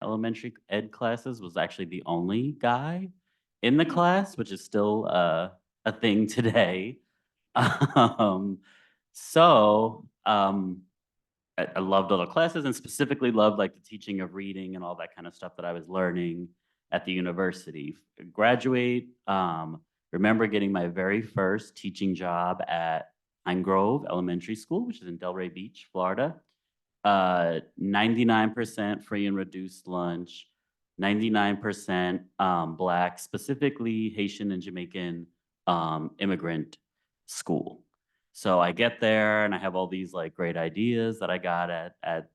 elementary ed classes, was actually the only guy in the class, which is still a thing today. Um, so I loved all the classes and specifically loved like the teaching of reading and all that kind of stuff that I was learning at the university. Graduate, remember getting my very first teaching job at Pine Grove Elementary School, which is in Delray Beach, Florida. 99% free and reduced lunch, 99% Black, specifically Haitian and Jamaican immigrant school. So I get there and I have all these like great ideas that I got at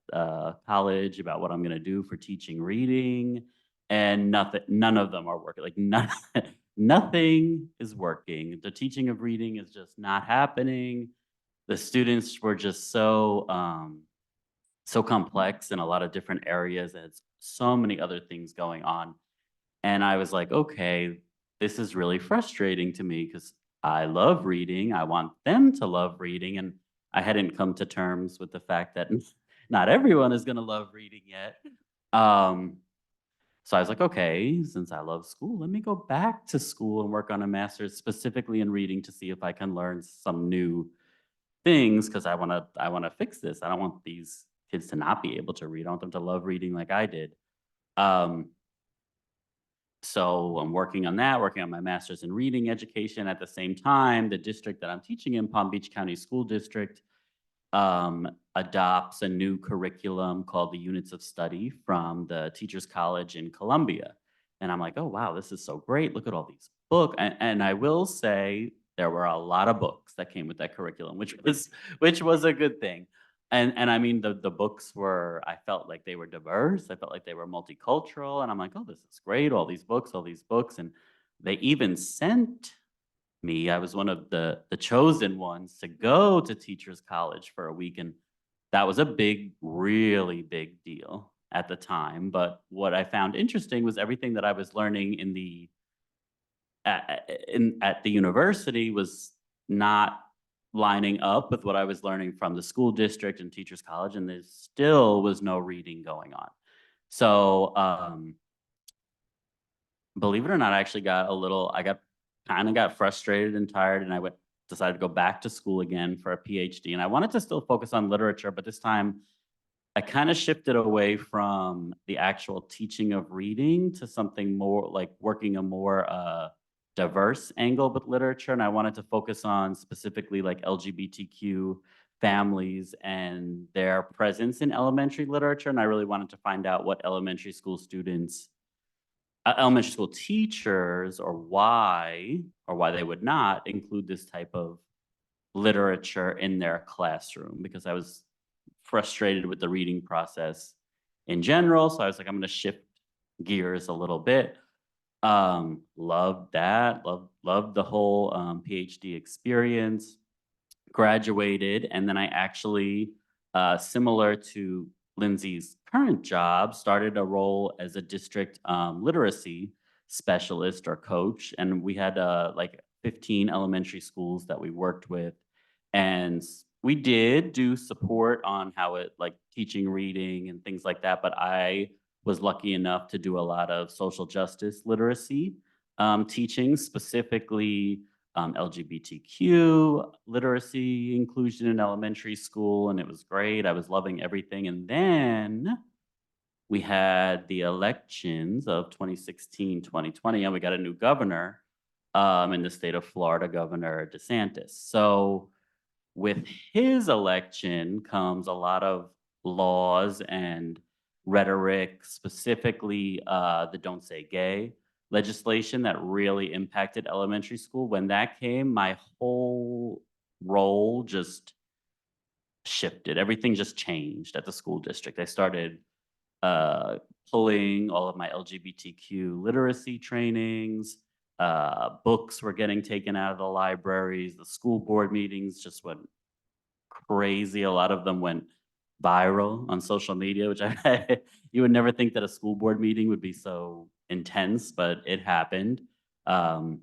college about what I'm gonna do for teaching reading, and none of them are working. Like nothing is working. The teaching of reading is just not happening. The students were just so complex in a lot of different areas, and it's so many other things going on. And I was like, okay, this is really frustrating to me because I love reading. I want them to love reading. And I hadn't come to terms with the fact that not everyone is going to love reading yet. Um, so I was like, okay, since I love school, let me go back to school and work on a master's specifically in reading to see if I can learn some new things because I want to fix this. I don't want these kids to not be able to read. I want them to love reading like I did. Um, so I'm working on that, working on my master's in reading education. At the same time, the district that I'm teaching in, Palm Beach County School District, adopts a new curriculum called the Units of Study from the Teachers College in Columbia. And I'm like, oh, wow, this is so great. Look at all these books. And I will say there were a lot of books that came with that curriculum, which was a good thing. And I mean the books were, I felt like they were diverse. I felt like they were multicultural. And I'm like, oh, this is great. All these books. And they even sent me. I was one of the chosen ones to go to Teachers College for a week, and that was a big, really big deal at the time. But what I found interesting was everything that I was learning at the university was not lining up with what I was learning from the school district and Teachers College, and there still was no reading going on. So believe it or not, I actually got a little, I got kind of got frustrated and tired, and I decided to go back to school again for a PhD. And I wanted to still focus on literature, but this time I kind of shifted away from the actual teaching of reading to something more like working a more diverse angle with literature. And I wanted to focus on specifically like LGBTQ families and their presence in elementary literature. And I really wanted to find out what elementary school teachers, or why they would not include this type of literature in their classroom, because I was frustrated with the reading process in general. So I was like, I'm going to shift gears a little bit. Loved that. Loved the whole PhD experience. Graduated, and then I actually, similar to Lindsay's current job, started a role as a district literacy specialist or coach, and we had like 15 elementary schools that we worked with, and we did do support on how it like teaching reading and things like that. But I was lucky enough to do a lot of social justice literacy teaching, specifically LGBTQ literacy inclusion in elementary school, and it was great. I was loving everything. And then we had the elections of 2016, 2020, and we got a new governor in the state of Florida, Governor DeSantis. So with his election comes a lot of laws and rhetoric, specifically the Don't Say Gay legislation that really impacted elementary school. When that came, my whole role just shifted. Everything just changed at the school district. I started uh, pulling all of my LGBTQ literacy trainings. Books were getting taken out of the libraries. The school board meetings just went crazy. A lot of them went viral on social media, which you would never think that a school board meeting would be so intense, but it happened. Um,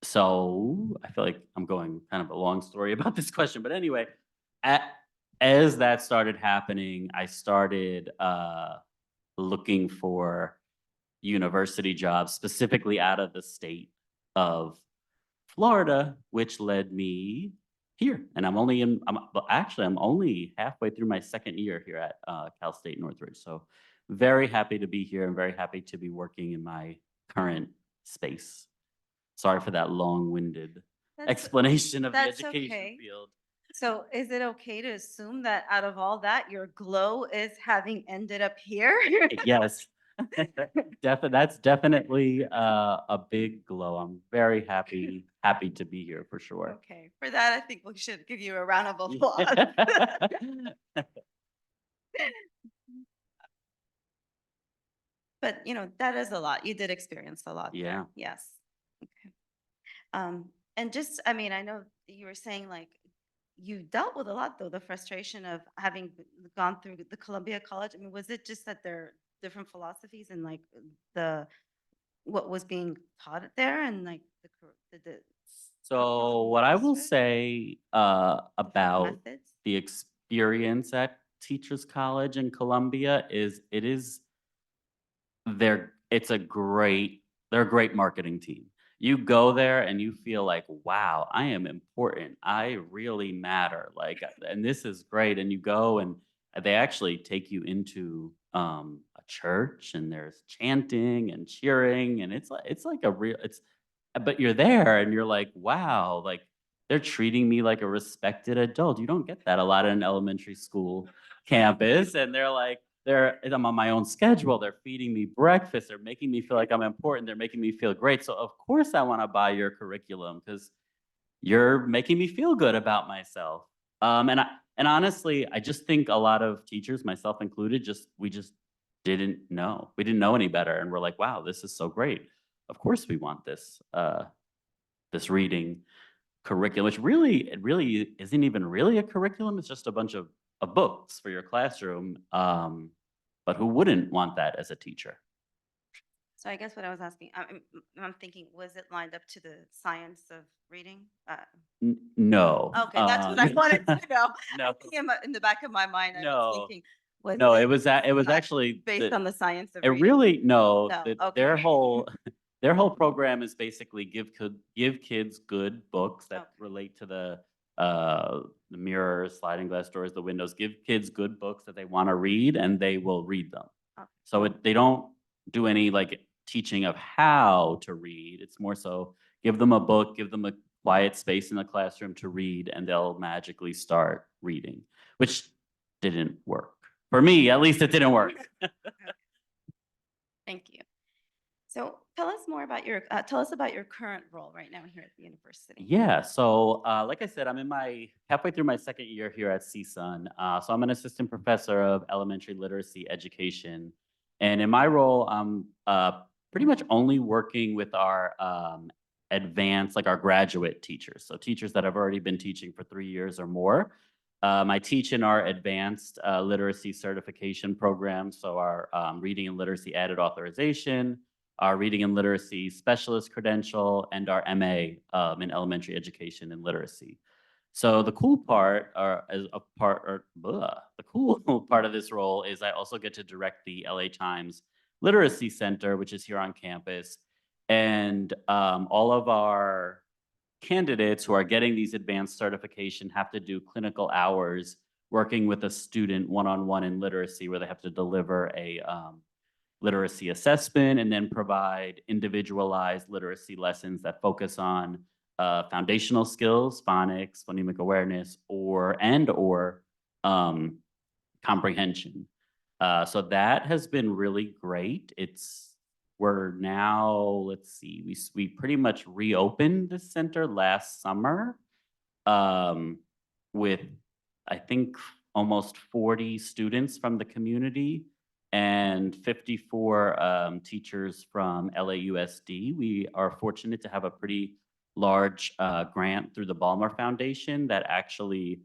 so I feel like I'm going kind of a long story about this question, but anyway, at, as that started happening, I started looking for university jobs, specifically out of the state of Florida, which led me here. And I'm only halfway through my second year here at Cal State Northridge. So very happy to be here and very happy to be working in my current space. Sorry for that long-winded explanation of the That's education okay. field. So is it okay to assume that out of all that, your glow is having ended up here? Yes. That's definitely a big glow. I'm very happy to be here for sure. Okay, for that, I think we should give you a round of applause. But that is a lot. You did experience a lot Yeah. there. Yes. Okay. And just, I mean, I know you were saying like you dealt with a lot though, the frustration of having gone through the Columbia College. I mean, was it just that there are different philosophies and like the what was being taught there and like the So curriculum what I will was say different about methods? the experience at Teachers College in Columbia is they're a great marketing team. You go there and you feel like, wow, I am important. I really matter. Like, and this is great. And you go and they actually take you into a church and there's chanting and cheering and it's like a real it's but you're there and you're like, wow, like they're treating me like a respected adult. You don't get that a lot in an elementary school campus. And I'm on my own schedule. They're feeding me breakfast. They're making me feel like I'm important. They're making me feel great. So of course I want to buy your curriculum because you're making me feel good about myself. And honestly, I just think a lot of teachers, myself included, we just didn't know. We didn't know any better, and we're like, wow, this is so great. Of course, we want this reading curriculum, which it really isn't even really a curriculum. It's just a bunch of books for your classroom. But who wouldn't want that as a teacher? So I guess what I was asking, I'm thinking, was it lined up to the science of reading? No. Okay, that's what I wanted to know. No. In the back of my mind, I was No. thinking, was No, it it was uh, actually based on the science of it reading? really no, No. their Okay. whole their whole program is basically give kids good books that Okay. relate to the mirrors, sliding glass doors, the windows. Give kids good books that they want to read, and they will read them. Okay. So they don't do any like teaching of how to read. It's more so give them a book, give them a quiet space in the classroom to read, and they'll magically start reading, which didn't work. For me, at least it didn't work. Thank you. So tell us about your current role right now here at the university. Yeah, so like I said, I'm halfway through my second year here at CSUN. So I'm an assistant professor of elementary literacy education. And in my role, I'm pretty much only working with our advanced, like our graduate teachers. So teachers that have already been teaching for 3 years or more. I teach in our advanced literacy certification program. So our reading and literacy added authorization, our reading and literacy specialist credential, and our MA in elementary education and literacy. So the cool part, the cool part of this role is I also get to direct the LA Times Literacy Center, which is here on campus, and all of our candidates who are getting these advanced certification have to do clinical hours working with a student one-on-one in literacy, where they have to deliver a literacy assessment and then provide individualized literacy lessons that focus on foundational skills, phonics, phonemic awareness, or um, comprehension. So that has been really great. We're now, let's see, we pretty much reopened the center last summer um, with, I think, almost 40 students from the community and 54 teachers from LAUSD. We are fortunate to have a pretty large grant through the Balmer Foundation that actually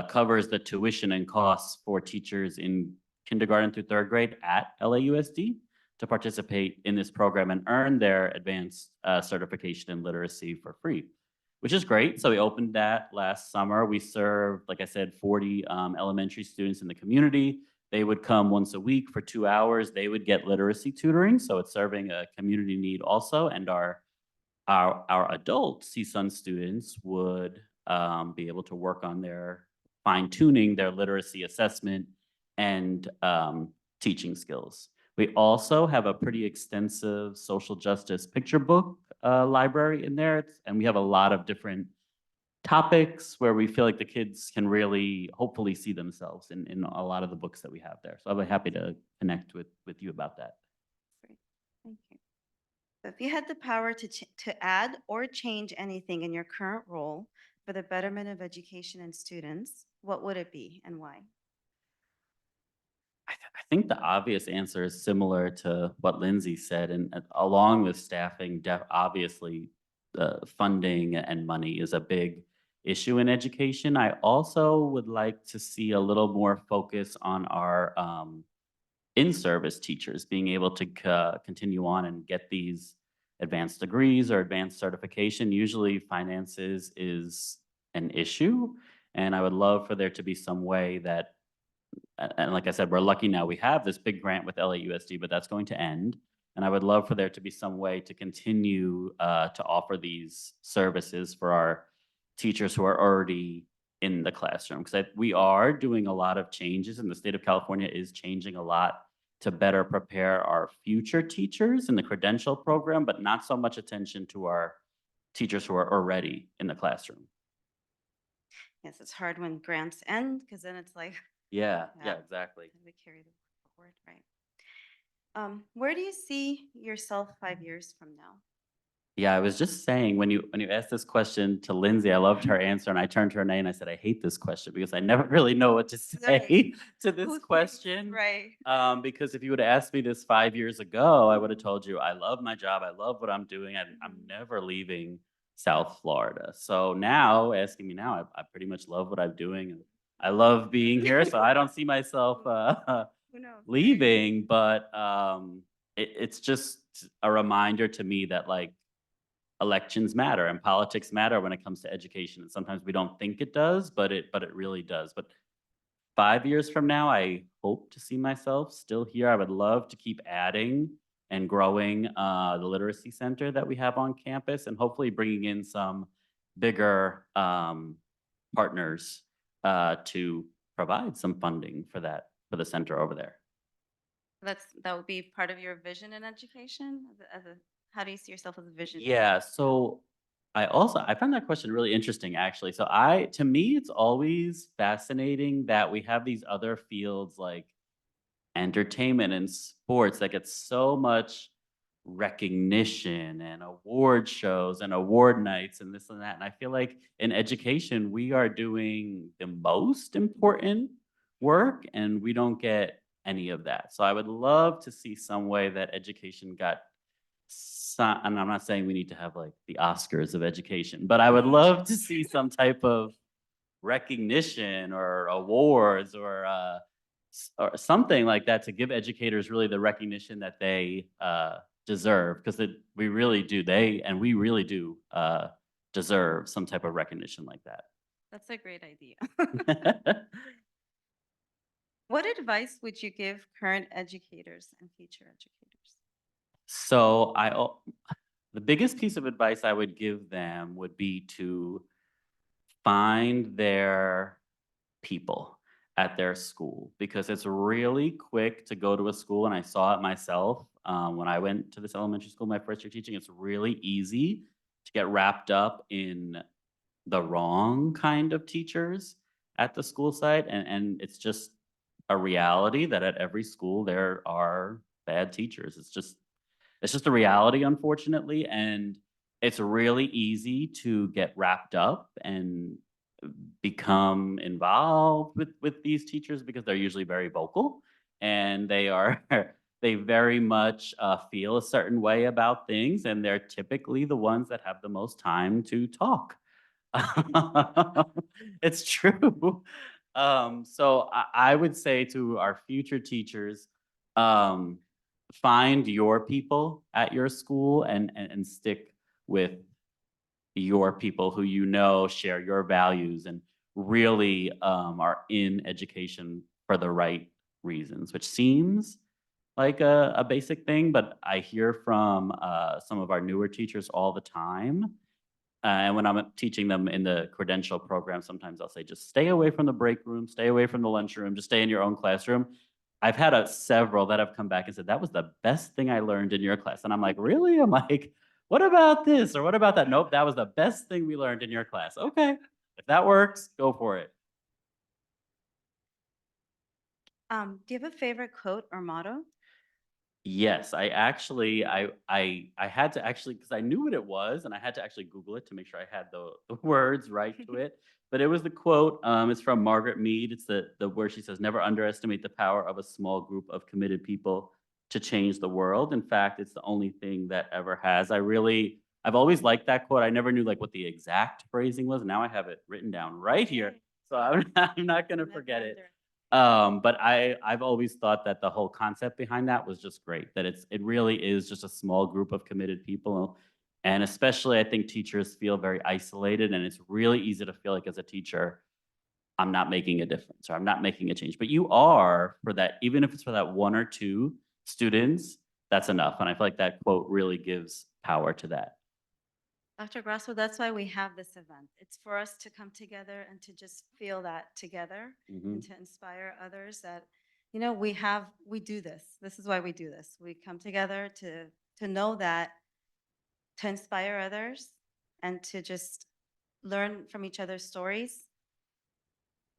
covers the tuition and costs for teachers in kindergarten through third grade at LAUSD to participate in this program and earn their advanced certification in literacy for free, which is great. So we opened that last summer. We served, like I said, 40 elementary students in the community. They would come once a week for 2 hours. They would get literacy tutoring, so it's serving a community need also. And our adult CSUN students would be able to work on their fine tuning their literacy assessment and teaching skills. We also have a pretty extensive social justice picture book library in there, and we have a lot of different topics where we feel like the kids can really hopefully see themselves in a lot of the books that we have there. So I'll be happy to connect with you about that. Great. Thank you. So if you had the power to add or change anything in your current role for the betterment of education and students, what would it be and why? I think the obvious answer is similar to what Lindsay said, and along with staffing, obviously, funding and money is a big issue in education. I also would like to see a little more focus on our in-service teachers being able to continue on and get these advanced degrees or advanced certification. Usually, finances is an issue, and I would love for there to be some way that and like I said, we're lucky now we have this big grant with LAUSD, but that's going to end. And I would love for there to be some way to continue to offer these services for our teachers who are already in the classroom. Because we are doing a lot of changes, and the state of California is changing a lot to better prepare our future teachers in the credential program, but not so much attention to our teachers who are already in the classroom. Yes, it's hard when grants end because then it's like, Yeah, yeah, exactly. we carry the forward, right? Where do you see yourself 5 years from now? Yeah, I was just saying when you asked this question to Lindsay, I loved her answer, and I turned to Renee and I said, "I hate this question because I never really know what to Right. say to this Who thinks? question." Right. Because if you would have asked me this 5 years ago, I would have told you I love my job, I love what I'm doing, I'm Mhm. never leaving South Florida. So now, asking me now, I pretty much love what I'm doing, and I love being here. So I don't see myself Who knows, right? leaving, but it's just a reminder to me that like elections matter and politics matter when it comes to education. And sometimes we don't think it does, but it really does. But 5 years from now, I hope to see myself still here. I would love to keep adding and growing the literacy center that we have on campus, and hopefully bringing in some bigger partners to provide some funding for that for the center over there. That would be part of your vision in education how do you see yourself as a visionary? Yeah, so I found that question really interesting actually. So I to me it's always fascinating that we have these other fields like entertainment and sports that get so much recognition and award shows and award nights and this and that. And I feel like in education we are doing the most important work and we don't get any of that. So I would love to see some way that education got and I'm not saying we need to have like the Oscars of education, but I would love to see some type of recognition or awards or something like that to give educators really the recognition that they deserve because we really do we really do deserve some type of recognition like That's a great idea. that. What advice would you give current educators and future educators? So the biggest piece of advice I would give them would be to find their people at their school because it's really quick to go to a school, and I saw it myself when I went to this elementary school my first year teaching. It's really easy to get wrapped up in the wrong kind of teachers at the school site, and it's just a reality that at every school there are bad teachers. It's just a reality, unfortunately, and it's really easy to get wrapped up and become involved with these teachers because they're usually very vocal and they are they very much feel a certain way about things, and they're typically the ones that have the most time to talk. It's true. So I would say to our future teachers, um, find your people at your school and stick with your people who you know share your values and really are in education for the right reasons, which seems like a basic thing, but I hear from some of our newer teachers all the time. And when I'm teaching them in the credential program, sometimes I'll say, just stay away from the break room, stay away from the lunchroom, just stay in your own classroom. I've had several that have come back and said, that was the best thing I learned in your class. And I'm like, really? I'm like, what about this? Or what about that? Nope, that was the best thing we learned in your class. Okay, if that works, go for it. Do you have a favorite quote or motto? Yes, I actually I had to actually because I knew what it was, and I had to actually Google it to make sure I had the words right to it. But it was the quote. It's from Margaret Mead. It's the where she says, "Never underestimate the power of a small group of committed people to change the world." In fact, it's the only thing that ever has. I've always liked that quote. I never knew like what the exact phrasing was. Now I have it written down right here, so I'm not gonna Never forget it. under. But I've always thought that the whole concept behind that was just great. That it really is just a small group of committed people, and especially I think teachers feel very isolated, and it's really easy to feel like as a teacher, I'm not making a difference or I'm not making a change. But you are for that, even if it's for that one or two students, that's enough. And I feel like that quote really gives power to that. Dr. Grasso, that's why we have this event. It's for us to come together and to just feel that together Mhm. and to inspire others that, we do this. This is why we do this. We come together to know that, to inspire others and to just learn from each other's stories,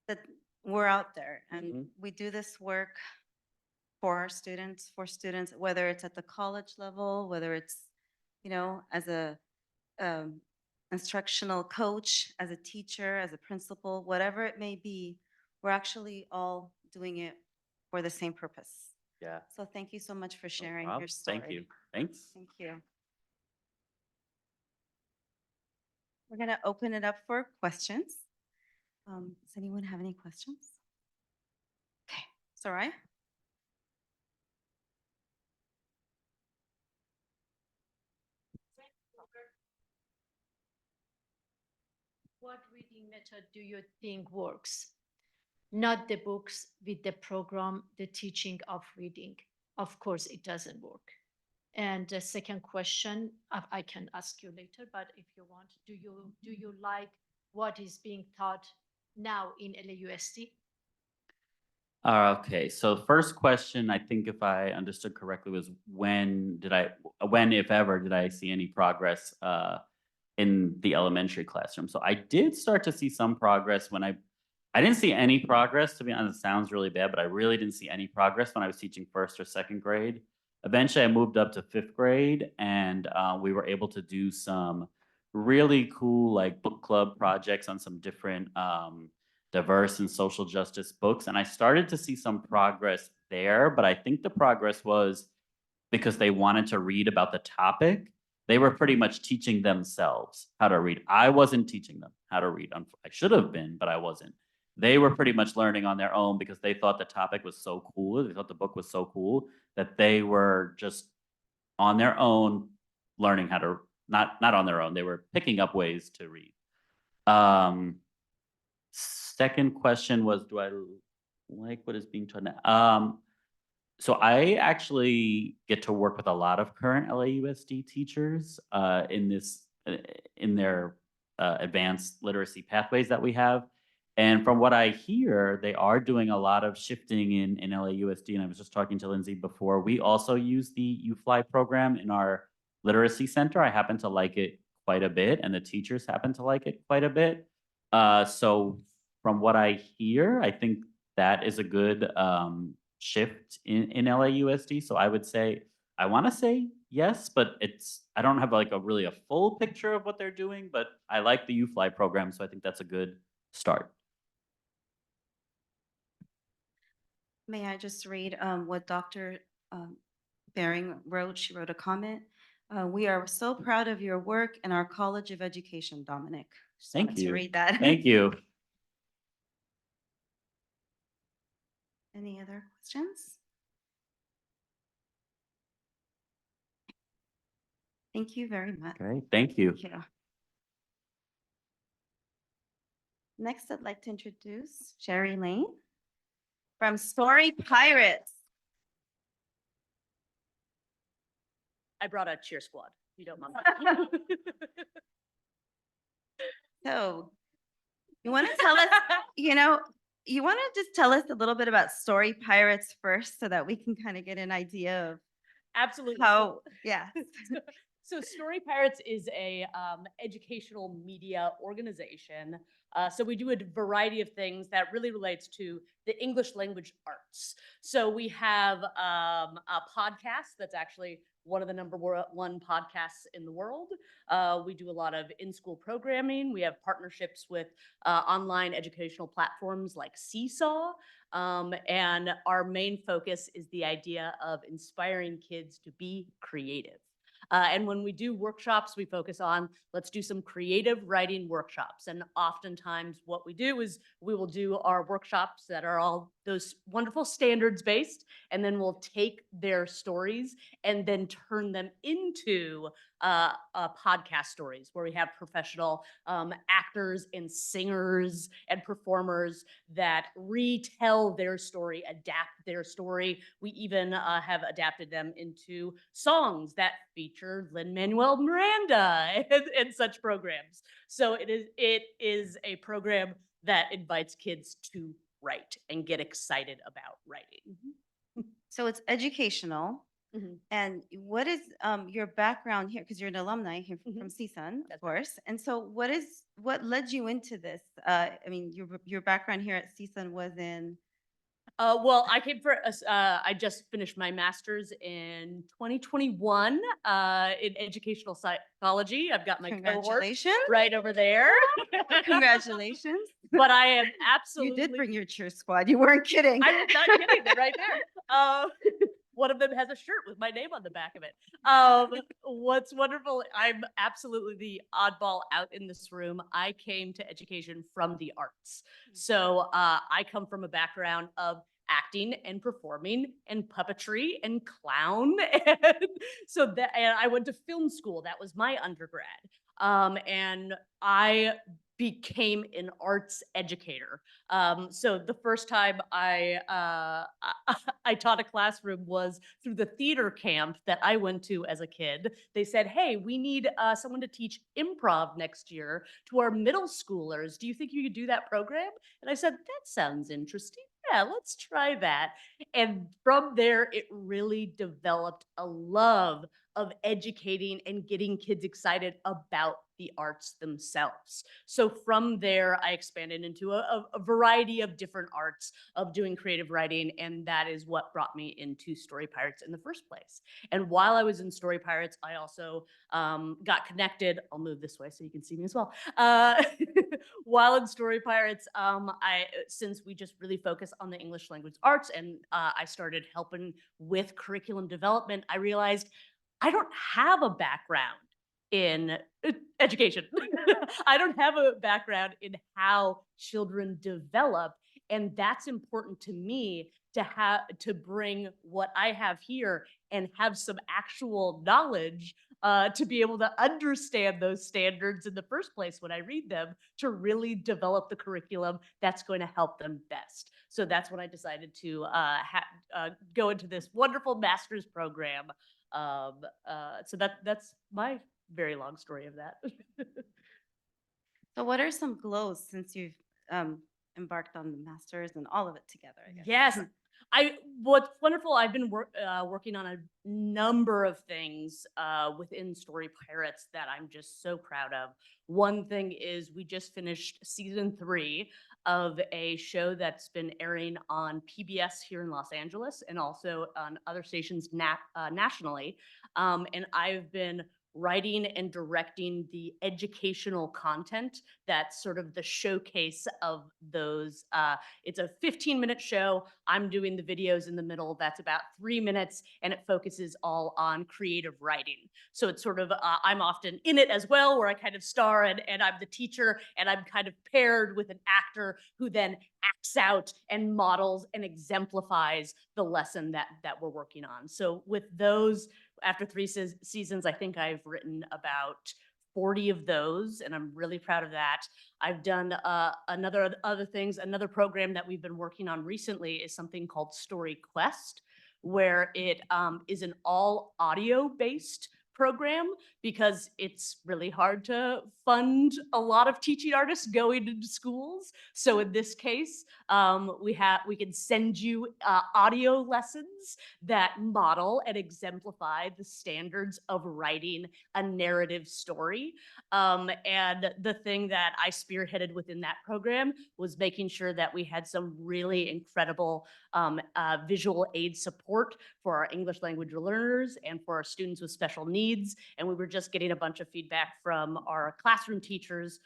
that we're out there and Mhm. we do this work for our students, for students, whether it's at the college level, whether it's, as a um, instructional coach, as a teacher, as a principal, whatever it may be, we're actually all doing it for the same purpose. Yeah. So thank you so much for No sharing your problem. Thank you. story. Thanks. Thank you. We're going to open it up for questions. Does anyone have any questions? Okay, Soraya? What reading method do you think works? Not the books with the program, the teaching of reading. Of course, it doesn't work. And the second question, I can ask you later, but if you want, do you like what is being taught now in LAUSD? Okay, so first question, I think if I understood correctly, was when, if ever, did I see any progress in the elementary classroom? So I did start to see some progress when I didn't see any progress, to be honest. It sounds really bad, but I really didn't see any progress when I was teaching first or second grade. Eventually, I moved up to fifth grade, and we were able to do some really cool like book club projects on some different diverse and social justice books. And I started to see some progress there, but I think the progress was because they wanted to read about the topic. They were pretty much teaching themselves how to read. I wasn't teaching them how to read. I should have been, but I wasn't. They were pretty much learning on their own because they thought the topic was so cool. They thought the book was so cool that they were just on their own learning how to not on their own. They were picking up ways to read. Um, Second question was, do I like what is being taught now? So I actually get to work with a lot of current LAUSD teachers in their advanced literacy pathways that we have. And from what I hear, they are doing a lot of shifting in LAUSD. And I was just talking to Lindsay before. We also use the UFly program in our literacy center. I happen to like it quite a bit, and the teachers happen to like it quite a bit. So from what I hear, I think that is a good shift in LAUSD. So I would say I want to say yes, but I don't have like a full picture of what they're doing, but I like the UFly program, so I think that's a good start. May I just read what Dr. Baring wrote? She wrote a comment. We are so proud of your work in our College of Education, Dominic. Just Thank wanted to you. read that. Thank you. Any other questions? Thank you very much. Great. Thank you. Thank you. Next, I'd like to introduce Sherry Lane. from Story Pirates. I brought a cheer squad. You don't mind. So you want to tell us, you know, you want to just tell us a little bit about Story Pirates first so that we can kind of get an idea of Absolutely. how, yeah. So Story Pirates is a educational media organization. So we do a variety of things that really relates to the English language arts. So we have a podcast that's actually one of the #1 podcasts in the world. We do a lot of in-school programming. We have partnerships with online educational platforms like Seesaw. And our main focus is the idea of inspiring kids to be creative. And when we do workshops, we focus on, let's do some creative writing workshops. And oftentimes what we do is we will do our workshops that are all those wonderful standards based, and then we'll take their stories and then turn them into podcast stories where we have professional actors and singers and performers that retell their story, adapt their story. We even have adapted them into songs that feature Lin-Manuel Miranda and such programs. So it is a program that invites kids to write and get excited about writing. So it's educational. Mhm. And what is your background here? Because you're an alumni here Mhm. from CSUN, of That's right. course. And so what led you into this? I mean, your background here at CSUN was in Well, I came for I just finished my master's in 2021 in educational psychology. I've got my cohort congratulations. right over there. Congratulations. But I am You absolutely. did bring your cheer squad. You weren't kidding. I was not kidding. They're right there. One of them has a shirt with my name on the back of it. What's wonderful, I'm absolutely the oddball out in this room. I came to education from the arts. So I come from a background of acting and performing and puppetry and clown. And I went to film school. That was my undergrad. And I became an arts educator. So the first time I taught a classroom was through the theater camp that I went to as a kid. They said, "Hey, we need someone to teach improv next year to our middle schoolers. Do you think you could do that program?" And I said, "That sounds interesting. Yeah, let's try that." And from there, it really developed a love of educating and getting kids excited about the arts themselves. So from there, I expanded into a variety of different arts of doing creative writing, and that is what brought me into Story Pirates in the first place. And while I was in Story Pirates, I also got connected. I'll move this way so you can see me as well. While in Story Pirates, since we just really focus on the English language arts, and I started helping with curriculum development, I realized I don't have a background in education. I don't have a background in how children develop. And that's important to me to bring what I have here and have some actual knowledge to be able to understand those standards in the first place when I read them, to really develop the curriculum that's going to help them best. So that's when I decided to go into this wonderful master's program. So that's my very long story of that. So what are some glows since you've embarked on the masters and all of it together, I guess? Yes. What's wonderful, I've been working on a number of things within Story Pirates that I'm just so proud of. One thing is we just finished season 3 of a show that's been airing on PBS here in Los Angeles and also on other stations nationally. And I've been writing and directing the educational content that's sort of the showcase of those. It's a 15-minute show. I'm doing the videos in the middle. That's about 3 minutes, and it focuses all on creative writing. So it's sort of, I'm often in it as well, where I kind of star and I'm the teacher, and I'm kind of paired with an actor who then acts out and models and exemplifies the lesson that we're working on. So with those, after 3 seasons, I think I've written about 40 of those, and I'm really proud of that. I've done other things. Another program that we've been working on recently is something called Story Quest, where it is an all audio based program because it's really hard to fund a lot of teaching artists going into schools. So in this case, we can send you audio lessons that model and exemplify the standards of writing a narrative story. And the thing that I spearheaded within that program was making sure that we had some really incredible visual aid support for our English language learners and for our students with special needs. And we were just getting a bunch of feedback from our classroom teachers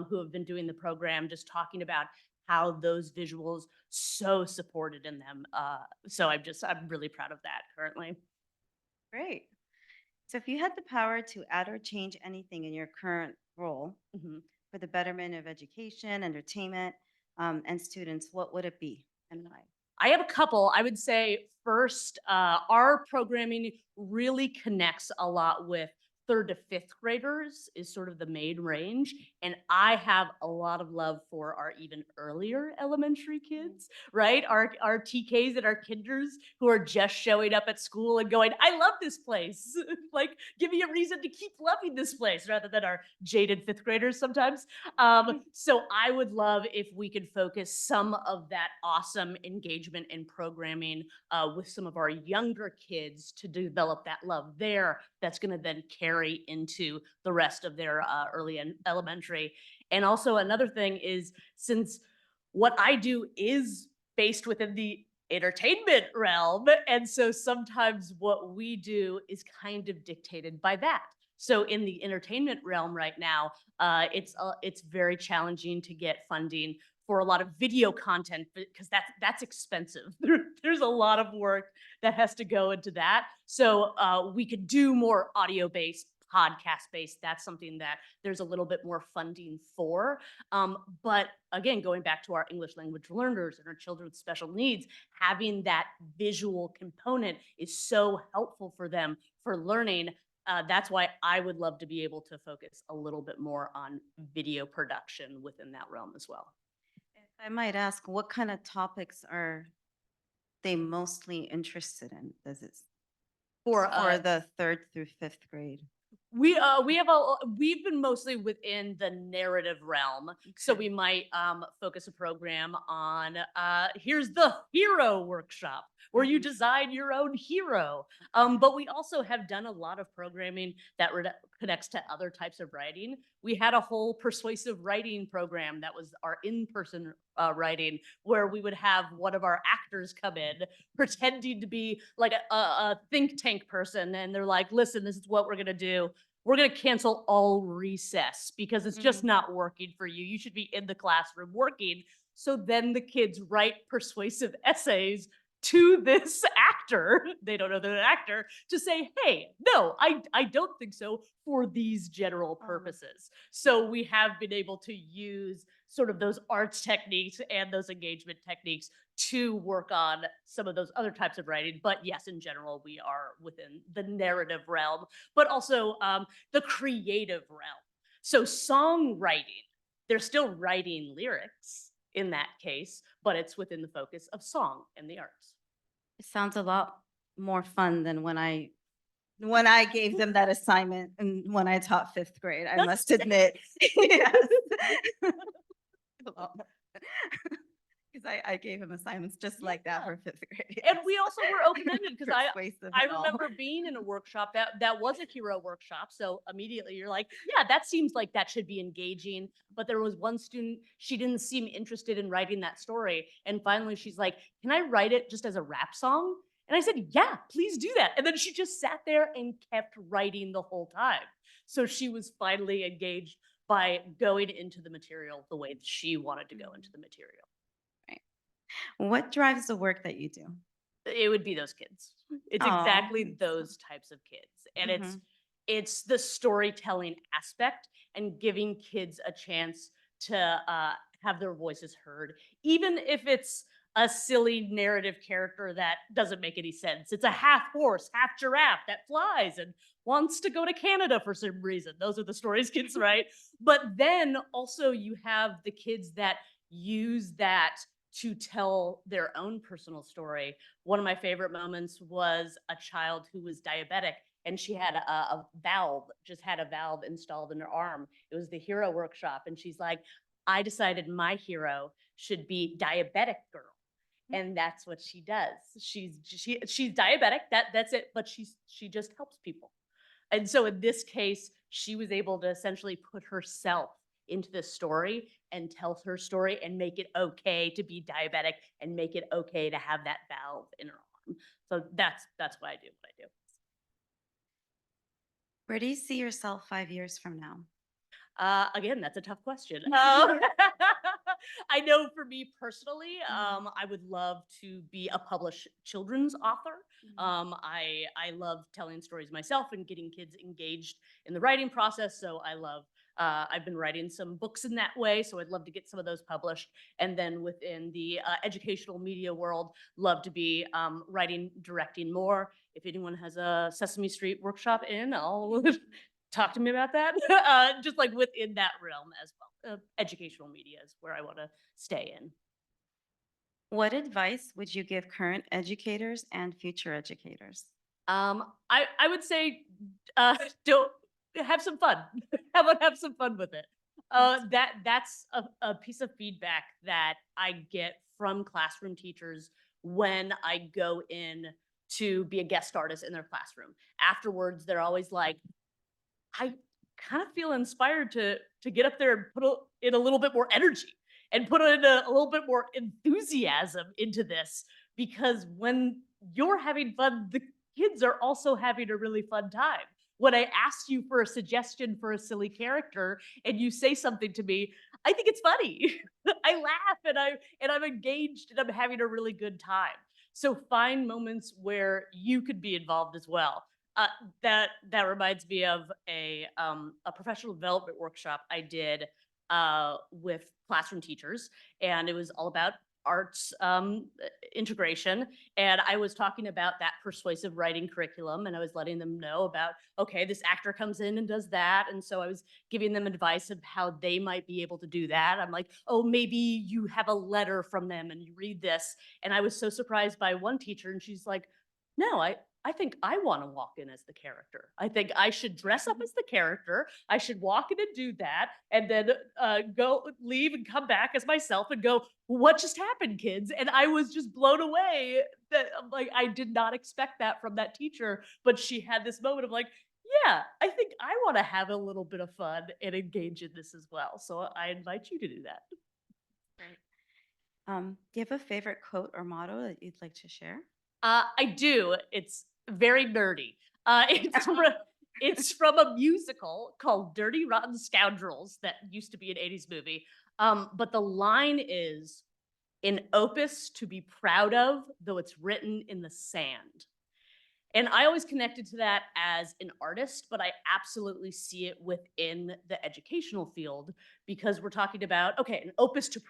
who have been doing the program, just talking about how those visuals so supported in them. So I'm really proud of that currently. Great. So if you had the power to add or change anything in your current role Mhm. for the betterment of education, entertainment, and students, what would it be and why? I have a couple. I would say first, our programming really connects a lot with 3rd to 5th graders is sort of the main range. And I have a lot of love for our even earlier elementary kids, right? Our TKs and our kinders who are just showing up at school and going, I love this place. Like, give me a reason to keep loving this place rather than our jaded 5th graders sometimes. So I would love if we could focus some of that awesome engagement and programming with some of our younger kids to develop that love there. That's going to then carry into the rest of their early and elementary. And also another thing is, since what I do is based within the entertainment realm, and so sometimes what we do is kind of dictated by that. So in the entertainment realm right now, it's very challenging to get funding for a lot of video content because that's expensive. There's a lot of work that has to go into that. So we could do more audio based, podcast based. That's something that there's a little bit more funding for. But again, going back to our English language learners and our children with special needs, having that visual component is so helpful for them for learning. That's why I would love to be able to focus a little bit more on video production within that realm as well. If I might ask, what kind of topics are they mostly interested in? Does it For for the 3rd through 5th grade? we've been mostly within the narrative realm. So Okay. we might focus a program on here's the hero workshop where you Mhm. design your own hero. But we also have done a lot of programming that connects to other types of writing. We had a whole persuasive writing program that was our in-person writing, where we would have one of our actors come in pretending to be like a think tank person, and they're like, listen, this is what we're going to do. We're going to cancel all recess because it's just not working for you. You should be in the classroom working. So then the kids write persuasive essays to this actor. They don't know they're an actor, to say, hey, no, I don't think so, for these general purposes. So we have been able to use sort of those arts techniques and those engagement techniques to work on some of those other types of writing. But yes, in general, we are within the narrative realm, but also the creative realm. So songwriting, they're still writing lyrics in that case, but it's within the focus of song and the arts. It sounds a lot more fun than when I gave them that assignment and when I taught 5th grade, I must admit. Yes. Because I gave him assignments just like that for 5th grade. And we also were open-ended because Persuasive I and all. remember being in a workshop that was a hero workshop. So immediately you're like, yeah, that seems like that should be engaging. But there was one student, she didn't seem interested in writing that story. And finally she's like, can I write it just as a rap song? And I said, yeah, please do that. And then she just sat there and kept writing the whole time. So she was finally engaged by going into the material the way that she wanted to go into the material. What drives the work that you do? It would be those kids. It's Aw, exactly that's those types of kids. And Mhm. it's the storytelling aspect and giving kids a chance to have their voices heard, even if it's a silly narrative character that doesn't make any sense. It's a half horse, half giraffe that flies and wants to go to Canada for some reason. Those are the stories kids write. But then also you have the kids that use that to tell their own personal story. One of my favorite moments was a child who was diabetic and she had a valve, just had a valve installed in her arm. It was the hero workshop. And she's like, I decided my hero should be diabetic girl. And that's what she does. She's diabetic. That's it. But she just helps people. And so in this case, she was able to essentially put herself into this story and tell her story and make it okay to be diabetic and make it okay to have that valve in her arm. So that's why I do what I do. Where do you see yourself 5 years from now? Again, that's a tough question. I know for me personally, I would love to be a published children's author. I love telling stories myself and getting kids engaged in the writing process. So I love. I've been writing some books in that way, so I'd love to get some of those published. And then within the educational media world, love to be writing, directing more. If anyone has a Sesame Street workshop I'll talk to me about that. Just like within that realm as well. Educational media is where I want to stay in. What advice would you give current educators and future educators? I would say don't have some fun. How about have some fun with it? That's a piece of feedback that I get from classroom teachers when I go in to be a guest artist in their classroom. Afterwards, they're always like, I kind of feel inspired to get up there and in a little bit more energy and put in a little bit more enthusiasm into this because when you're having fun, the kids are also having a really fun time. When I ask you for a suggestion for a silly character and you say something to me, I think it's funny. I laugh and I'm engaged and I'm having a really good time. So find moments where you could be involved as well. Uh, that reminds me of a professional development workshop I did with classroom teachers, and it was all about arts integration. And I was talking about that persuasive writing curriculum, and I was letting them know about, okay, this actor comes in and does that, and so I was giving them advice of how they might be able to do that. I'm like, oh, maybe you have a letter from them and you read this, and I was so surprised by one teacher, and she's like, no, I think I want to walk in as the character. I think I should dress up as the character. I should walk in and do that, and then go leave and come back as myself and go, what just happened, kids? And I was just blown away that like I did not expect that from that teacher, but she had this moment of like, yeah, I think I want to have a little bit of fun and engage in this as well. So I invite you to do that. Great. Do you have a favorite quote or motto that you'd like to share? I do. It's very nerdy. It's from a musical called Dirty Rotten Scoundrels that used to be an 80s movie. But the line is an opus to be proud of, though it's written in the sand. And I always connected to that as an artist, but I absolutely see it within the educational field because we're talking about, okay, an opus to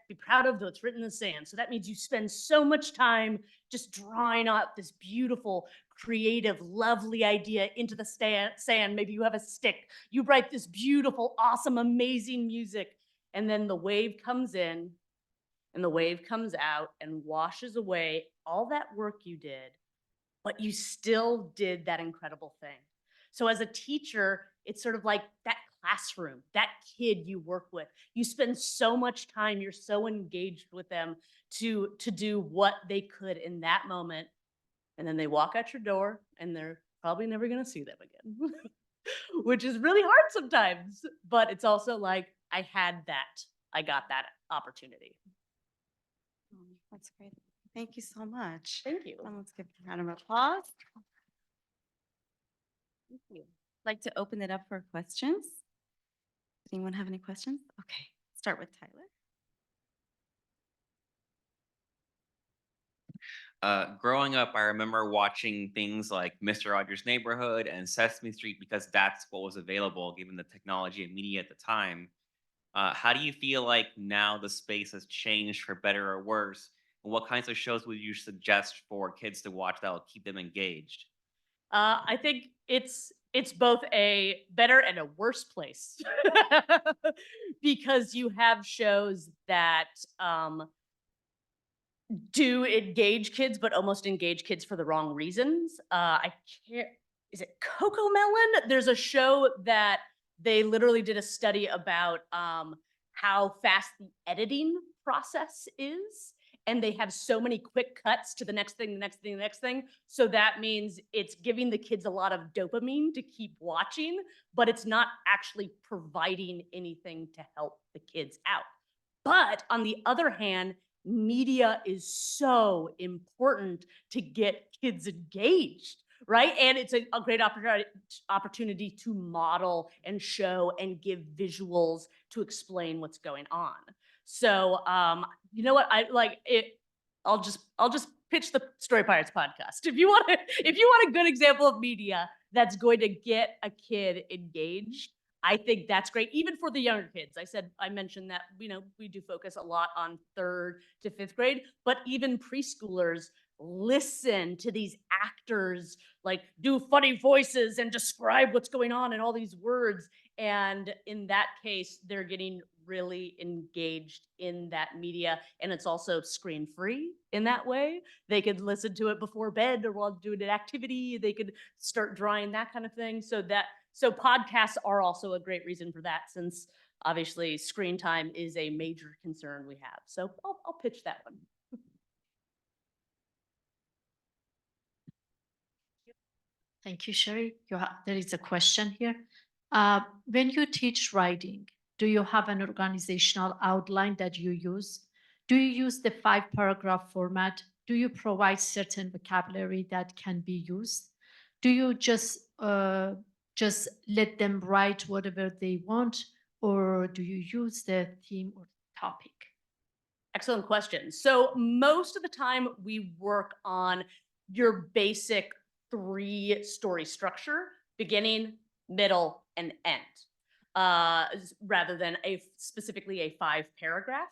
be proud of, though it's written in the sand. So that means you spend so much time just drawing out this beautiful, creative, lovely idea into the sand. Maybe you have a stick, you write this beautiful, awesome, amazing music, and then the wave comes in and the wave comes out and washes away all that work you did, but you still did that incredible thing. So as a teacher, it's sort of like that classroom, that kid you work with. You spend so much time, you're so engaged with them to do what they could in that moment. And then they walk out your door and they're probably never going to see them again, which is really hard sometimes. But it's also like, I got that opportunity. That's great. Thank you so much. Thank you. Let's give a round of applause. Thank you. I'd like to open it up for questions. Does anyone have any questions? Okay, start with Tyler. Growing up, I remember watching things like Mr. Rogers' Neighborhood and Sesame Street because that's what was available given the technology and media at the time. How do you feel like now the space has changed for better or worse? And what kinds of shows would you suggest for kids to watch that will keep them engaged? I think it's both a better and a worse place because you have shows that do engage kids, but almost engage kids for the wrong reasons. I can't. Is it Coco Melon? There's a show that they literally did a study about how fast the editing process is, and they have so many quick cuts to the next thing, the next thing, the next thing. So that means it's giving the kids a lot of dopamine to keep watching, but it's not actually providing anything to help the kids out. But on the other hand, media is so important to get kids engaged, right? And it's a great opportunity to model and show and give visuals to explain what's going on. So, you know what? I like it. I'll just pitch the Story Pirates podcast. If you want a good example of media that's going to get a kid engaged, I think that's great, even for the younger kids. I mentioned that, we do focus a lot on 3rd to 5th grade, but even preschoolers listen to these actors like do funny voices and describe what's going on in all these words. And in that case, they're getting really engaged in that media. And it's also screen free in that way. They could listen to it before bed or while doing an activity. They could start drawing, that kind of thing. So podcasts are also a great reason for that, since obviously screen time is a major concern we have. So I'll pitch that one. Thank you, Sherry. There is a question here. When you teach writing, do you have an organizational outline that you use? Do you use the 5-paragraph format? Do you provide certain vocabulary that can be used? Do you just let them write whatever they want, or do you use the theme or topic? Excellent question. So most of the time we work on your basic 3-story structure: beginning, middle, and end, rather than specifically a 5-paragraph.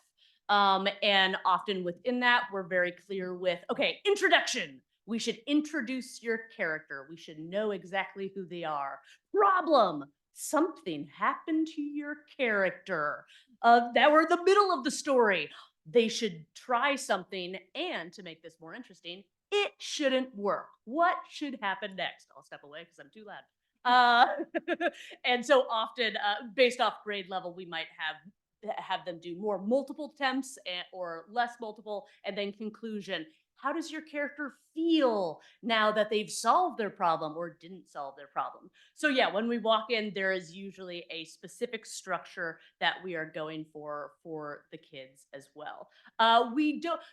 And often within that, we're very clear with, okay, introduction. We should introduce your character. We should know exactly who they are. Problem: something happened to your character. That we're in the middle of the story. They should try something, and to make this more interesting, it shouldn't work. What should happen next? I'll step away because I'm too loud. And so often, based off grade level, we might have them do more multiple attempts or less multiple, and then conclusion. How does your character feel now that they've solved their problem or didn't solve their problem? So yeah, when we walk in, there is usually a specific structure that we are going for the kids as well.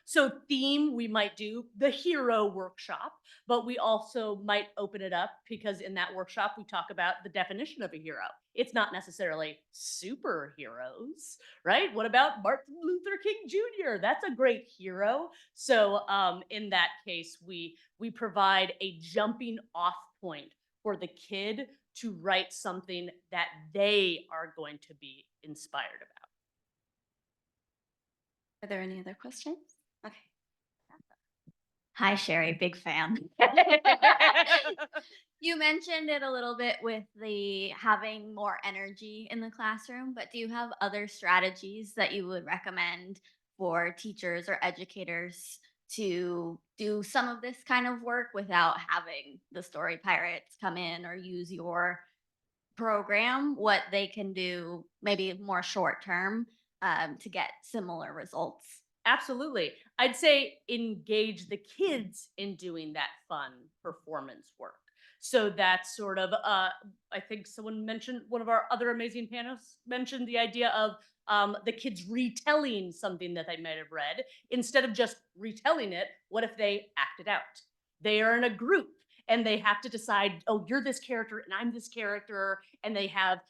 So theme, we might do the hero workshop, but we also might open it up because in that workshop, we talk about the definition of a hero. It's not necessarily superheroes, right? What about Martin Luther King Jr.? That's a great hero. So in that case, we provide a jumping off point for the kid to write something that they are going to be inspired about. Are there any other questions? Okay. Hi, Sherry, big fan. You mentioned it a little bit with the having more energy in the classroom, but do you have other strategies that you would recommend for teachers or educators to do some of this kind of work without having the story pirates come in or use your program? What they can do maybe more short term to get similar results? Absolutely. I'd say engage the kids in doing that fun performance work. So that's sort of, I think someone mentioned, one of our other amazing panelists mentioned the idea of the kids retelling something that they might have read. Instead of just retelling it, what if they act it out? They are in a group and they have to decide, oh, you're this character and I'm this character. And they have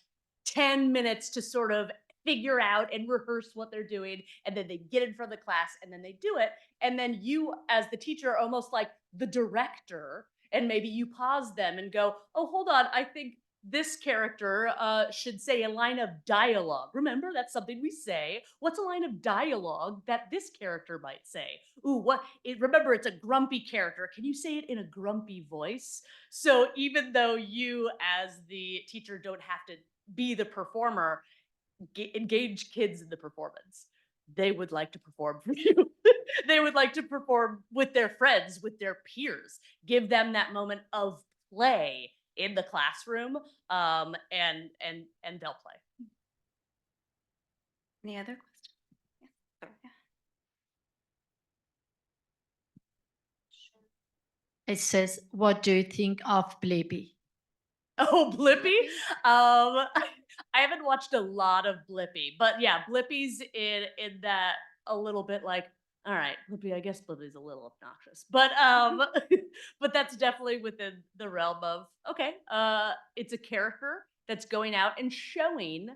10 minutes to sort of figure out and rehearse what they're doing, and then they get in front of the class and then they do it, and then you as the teacher are almost like the director, and maybe you pause them and go, oh, hold on, I think this character should say a line of dialogue. Remember, that's something we say. What's a line of dialogue that this character might say? Ooh, remember, it's a grumpy character. Can you say it in a grumpy voice? So even though you, as the teacher, don't have to be the performer, engage kids in the performance. They would like to perform for you. They would like to perform with their friends, with their peers. Give them that moment of play in the classroom, and they'll play. Any other questions? Yeah, sorry, yeah. It says, what do you think of Blippi? Oh, Blippi. I haven't watched a lot of Blippi, but yeah, Blippi's in that a little bit like, all right, Blippi, I guess Blippi's a little obnoxious, but but that's definitely within the realm of, okay, it's a character that's going out and showing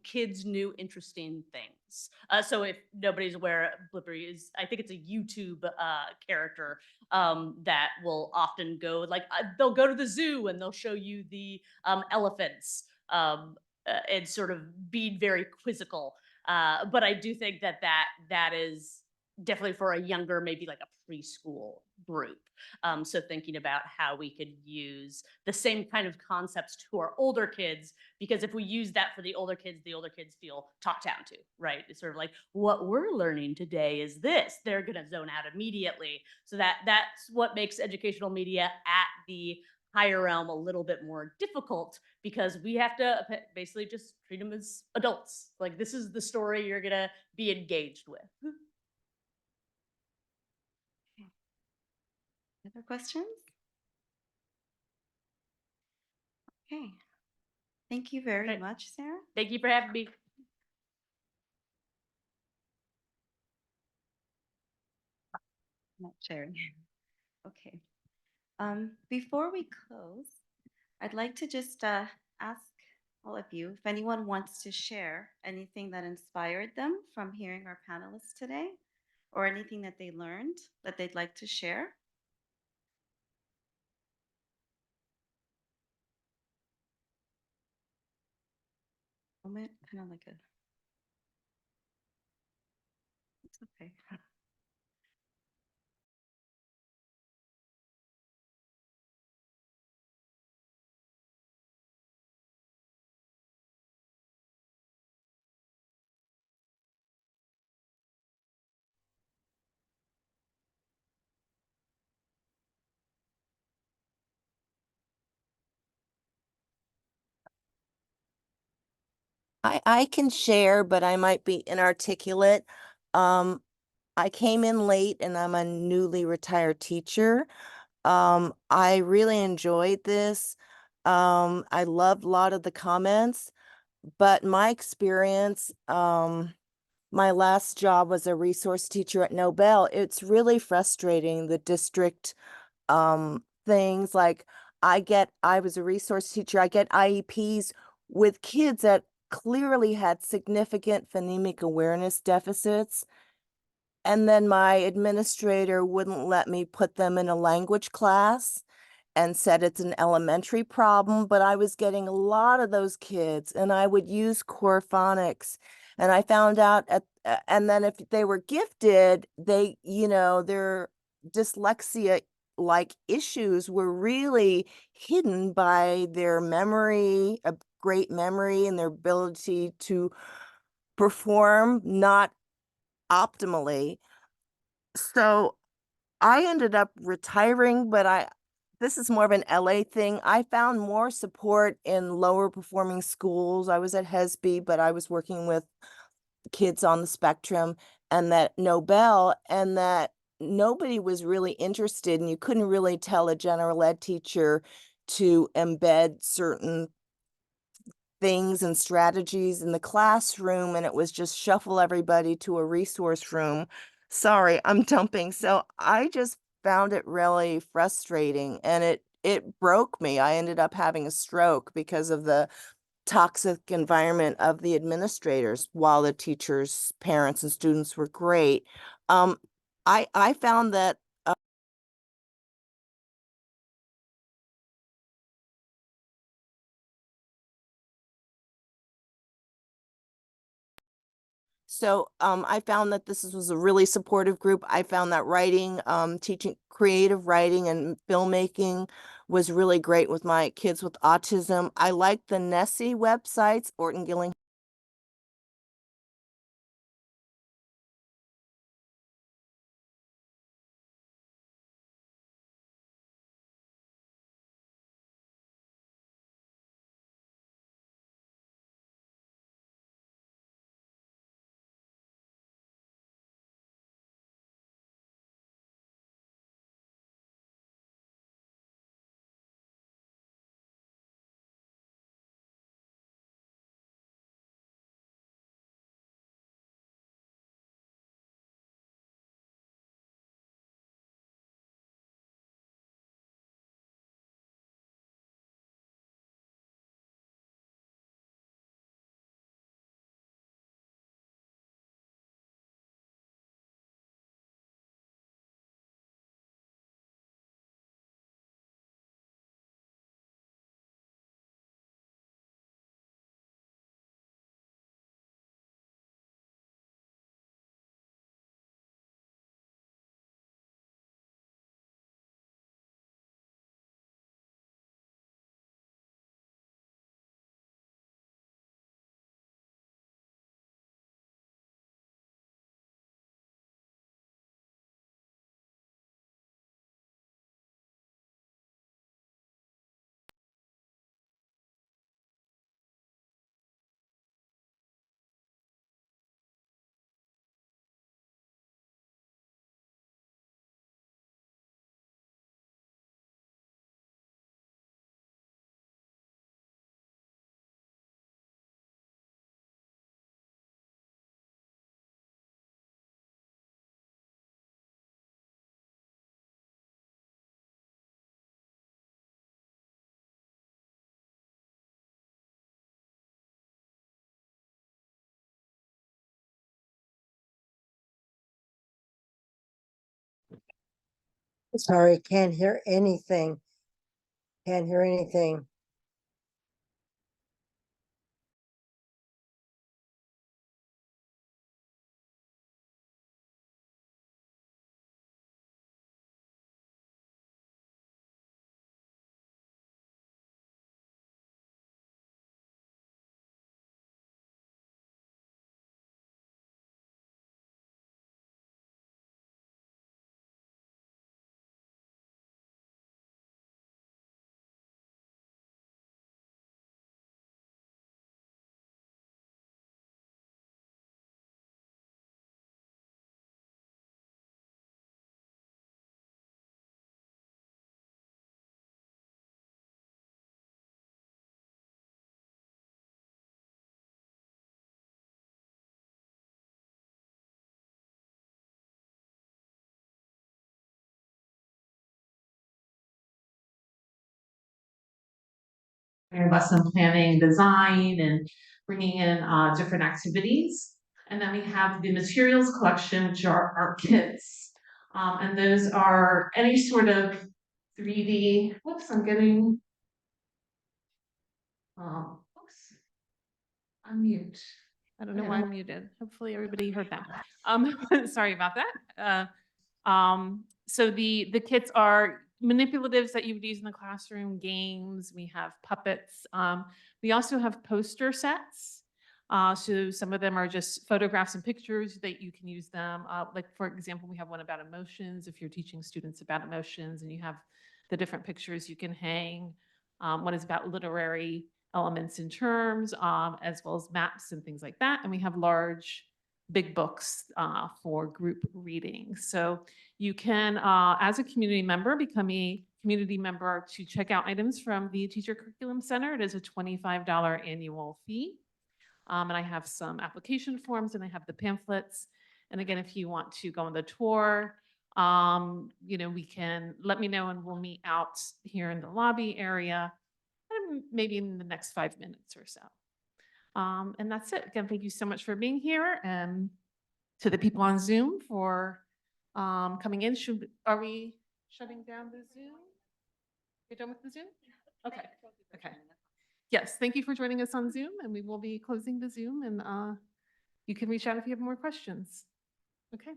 kids new interesting things. So if nobody's aware, Blippi is, I think it's a YouTube character that will often go like, they'll go to the zoo and they'll show you the elephants, and sort of being very quizzical. But I do think that is definitely for a younger, maybe like a preschool group. So thinking about how we could use the same kind of concepts to our older kids, because if we use that for the older kids feel talked down to, right? It's sort of like, what we're learning today is this. They're going to zone out immediately. So that's what makes educational media at the higher realm a little bit more difficult, because we have to basically just treat them as adults. Like, this is the story you're going to be engaged with. Other questions? Okay. Thank you very Great. much, Sarah. Thank you for having me. Not sharing. Okay. Before we close, I'd like to just ask all of you if anyone wants to share anything that inspired them from hearing our panelists today, or anything that they learned that they'd like to share. Moment, kind of like a. It's okay. I can share, but I might be inarticulate. Um, I came in late and I'm a newly retired teacher. I really enjoyed this. I loved a lot of the comments, but my experience, my last job was a resource teacher at Nobel. It's really frustrating, the district things like I was a resource teacher. I get IEPs with kids that clearly had significant phonemic awareness deficits. And then my administrator wouldn't let me put them in a language class and said it's an elementary problem, but I was getting a lot of those kids and I would use core phonics. And I found out and then if they were gifted, their dyslexia like issues were really hidden by their memory, a great memory, and their ability to perform not optimally. So I ended up retiring, but this is more of an LA thing. I found more support in lower performing schools. I was at HESB, but I was working with kids on the spectrum, and that Nobel, and that nobody was really interested, and you couldn't really tell a general ed teacher to embed certain things and strategies in the classroom, and it was just shuffle everybody to a resource room. Sorry, I'm dumping. So I just found it really frustrating, and it broke me. I ended up having a stroke because of the toxic environment of the administrators, while the teachers, parents, and students were great. I found that So I found that this was a really supportive group. I found that writing, teaching creative writing and filmmaking was really great with my kids with autism. I like the Nessie websites, Orton Gilling. Sorry, can't hear anything. Can't hear anything. and lesson planning, design, and bringing in different activities. And then we have the materials collection, which are our kits. And those are any sort of 3D, whoops, I'm getting, oops, I'm mute. I don't know why I'm muted. Hopefully everybody heard that. Sorry about that. So the kits are manipulatives that you would use in the classroom, games, we have puppets. We also have poster sets. So some of them are just photographs and pictures that you can use them. Like for example, we have one about emotions. If you're teaching students about emotions and you have the different pictures you can hang. One is about literary elements and terms, as well as maps and things like that. And we have large, big books for group reading. So you can, as a community member, become a community member to check out items from the Teacher Curriculum Center. It is a $25 annual fee. And I have some application forms and I have the pamphlets. And again, if you want to go on the tour, we can let me know and we'll meet out here in the lobby area, maybe in the next 5 minutes or so. And that's it. Again, thank you so much for being here and to the people on Zoom for coming in. Are we shutting down the Zoom? You're done with the Zoom? Okay. Okay. Yes, thank you for joining us on Zoom and we will be closing the Zoom in You can reach out if you have more questions. Okay.